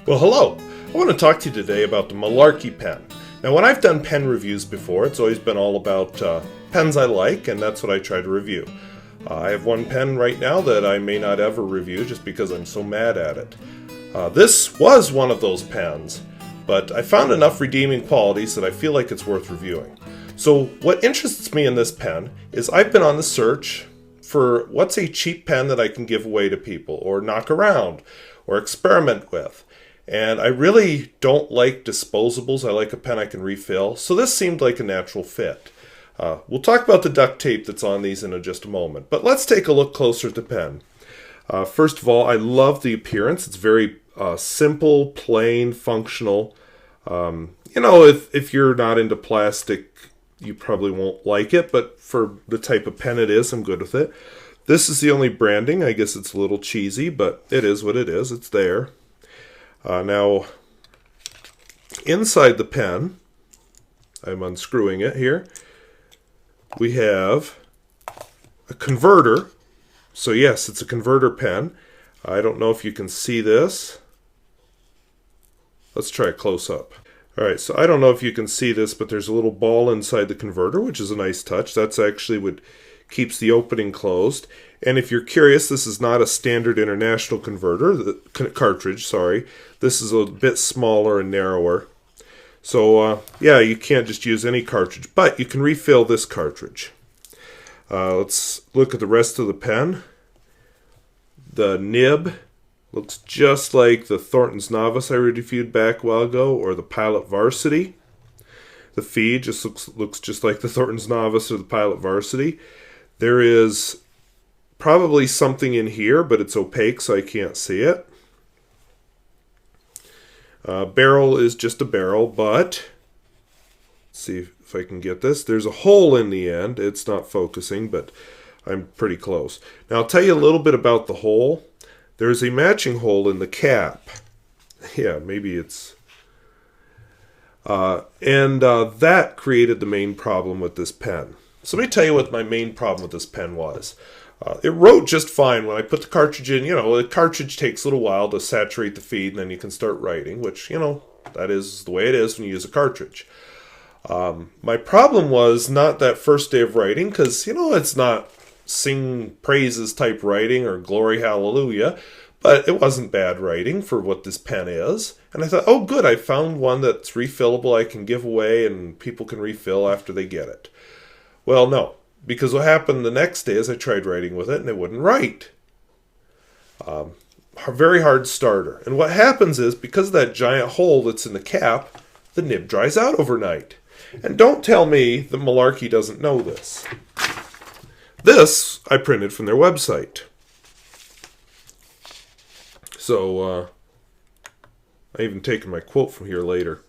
Well, hello. I want to talk to you today about the Malarkey pen. Now, when I've done pen reviews before, it's always been all about pens I like, and that's what I try to review. I have one pen right now that I may not ever review just because I'm so mad at it. This was one of those pens, but I found enough redeeming qualities that I feel like it's worth reviewing. So what interests me in this pen is I've been on the search for what's a cheap pen that I can give away to people, or knock around, or experiment with. And I really don't like disposables. I like a pen I can refill. So this seemed like a natural fit. We'll talk about the duct tape that's on these in just a moment. But let's take a look closer at the pen. First of all, I love the appearance. It's very simple, plain, functional. If you're not into plastic, you probably won't like it. But for the type of pen it is, I'm good with it. This is the only branding. I guess it's a little cheesy, but it is what it is. It's there. Now, inside the pen, I'm unscrewing it here, we have a converter. So yes, it's a converter pen. I don't know if you can see this. Let's try a close-up. Alright, so I don't know if you can see this, but there's a little ball inside the converter, which is a nice touch. That's actually what keeps the opening closed. And if you're curious, this is not a standard international converter, cartridge, sorry. This is a bit smaller and narrower. So, yeah, you can't just use any cartridge, but you can refill this cartridge. Let's look at the rest of the pen. The nib looks just like the Thornton's Novice I reviewed back a while ago, or the Pilot Varsity. The feed just looks just like the Thornton's Novice or the Pilot Varsity. There is probably something in here, but it's opaque, so I can't see it. Barrel is just a barrel, but let's see if I can get this. There's a hole in the end. It's not focusing, but I'm pretty close. Now, I'll tell you a little bit about the hole. There's a matching hole in the cap. Yeah, maybe it's... that created the main problem with this pen. So let me tell you what my main problem with this pen was. It wrote just fine when I put the cartridge in. The cartridge takes a little while to saturate the feed, and then you can start writing, which, that is the way it is when you use a cartridge. My problem was not that first day of writing, because, it's not sing praises type writing or glory hallelujah, but it wasn't bad writing for what this pen is. And I thought, oh good, I found one that's refillable, I can give away, and people can refill after they get it. Well, no. Because what happened the next day is I tried writing with it and it wouldn't write. A very hard starter. And what happens is, because of that giant hole that's in the cap, the nib dries out overnight. And don't tell me that Malarkey doesn't know this. This I printed from their website. So, I even taken my quote from here later.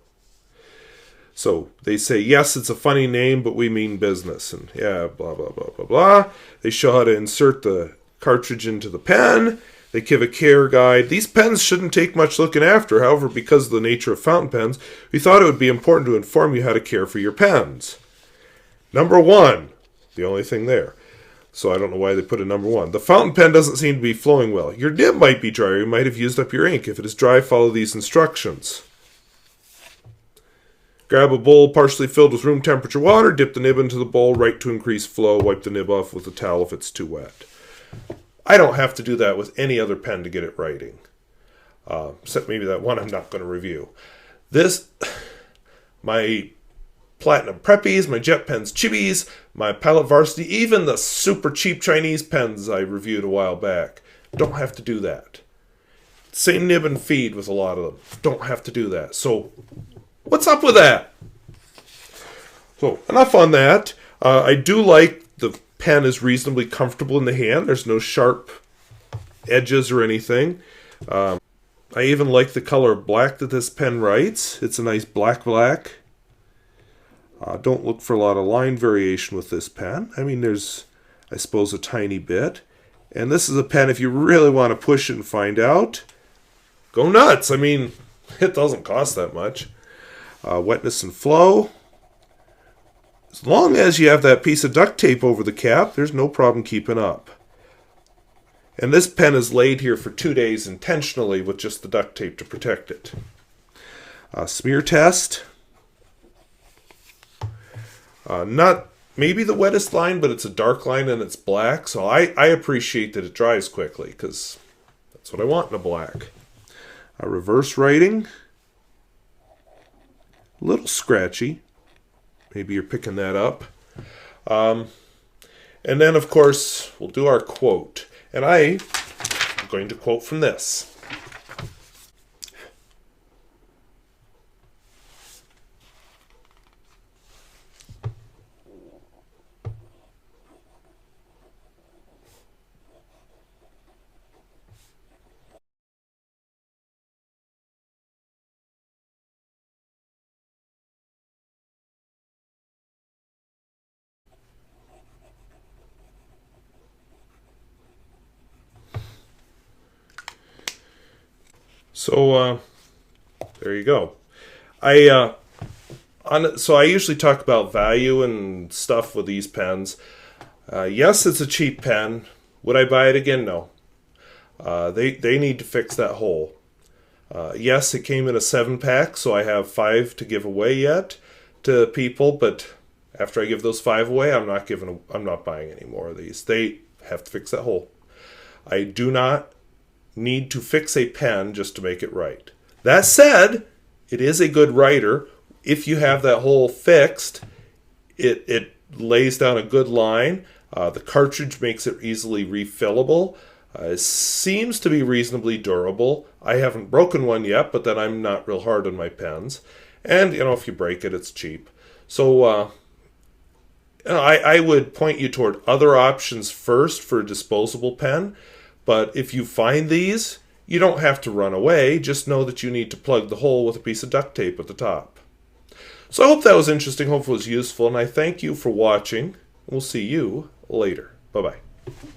So they say, yes, it's a funny name, but we mean business. And yeah, blah, blah, blah, blah, blah. They show how to insert the cartridge into the pen. They give a care guide. These pens shouldn't take much looking after. However, because of the nature of fountain pens, we thought it would be important to inform you how to care for your pens. Number 1, the only thing there. So I don't know why they put a number 1. The fountain pen doesn't seem to be flowing well. Your nib might be dry. You might have used up your ink. If it is dry, follow these instructions. Grab a bowl partially filled with room temperature water, dip the nib into the bowl, right to increase flow, wipe the nib off with a towel if it's too wet. I don't have to do that with any other pen to get it writing. Except maybe that one I'm not going to review. This, my Platinum Preppies, my Jet Pens Chibis, my Pilot Varsity, even the super cheap Chinese pens I reviewed a while back, don't have to do that. Same nib and feed with a lot of them. Don't have to do that. So, what's up with that? So, enough on that. I do like the pen is reasonably comfortable in the hand. There's no sharp edges or anything. I even like the color black that this pen writes. It's a nice black. Don't look for a lot of line variation with this pen. I mean, there's, I suppose, a tiny bit. And this is a pen, if you really want to push it and find out, go nuts. I mean, it doesn't cost that much. Wetness and flow. As long as you have that piece of duct tape over the cap, there's no problem keeping up. And this pen is laid here for 2 days intentionally with just the duct tape to protect it. Smear test. Not maybe the wettest line, but it's a dark line and it's black. So I appreciate that it dries quickly because that's what I want in a black. Reverse writing. A little scratchy. Maybe you're picking that up. And then, of course, we'll do our quote. And I'm going to quote from this. So there you go. So I usually talk about value and stuff with these pens. Yes, it's a cheap pen. Would I buy it again? No. They need to fix that hole. Yes, it came in a 7-pack, so I have 5 to give away yet to people. But after I give those 5 away, I'm not buying any more of these. They have to fix that hole. I do not need to fix a pen just to make it right. That said, it is a good writer. If you have that hole fixed, it lays down a good line. The cartridge makes it easily refillable. It seems to be reasonably durable. I haven't broken one yet, but then I'm not real hard on my pens. And, if you break it, it's cheap. So, I would point you toward other options first for a disposable pen. But if you find these, you don't have to run away. Just know that you need to plug the hole with a piece of duct tape at the top. So I hope that was interesting. Hope it was useful. And I thank you for watching. We'll see you later. Bye-bye.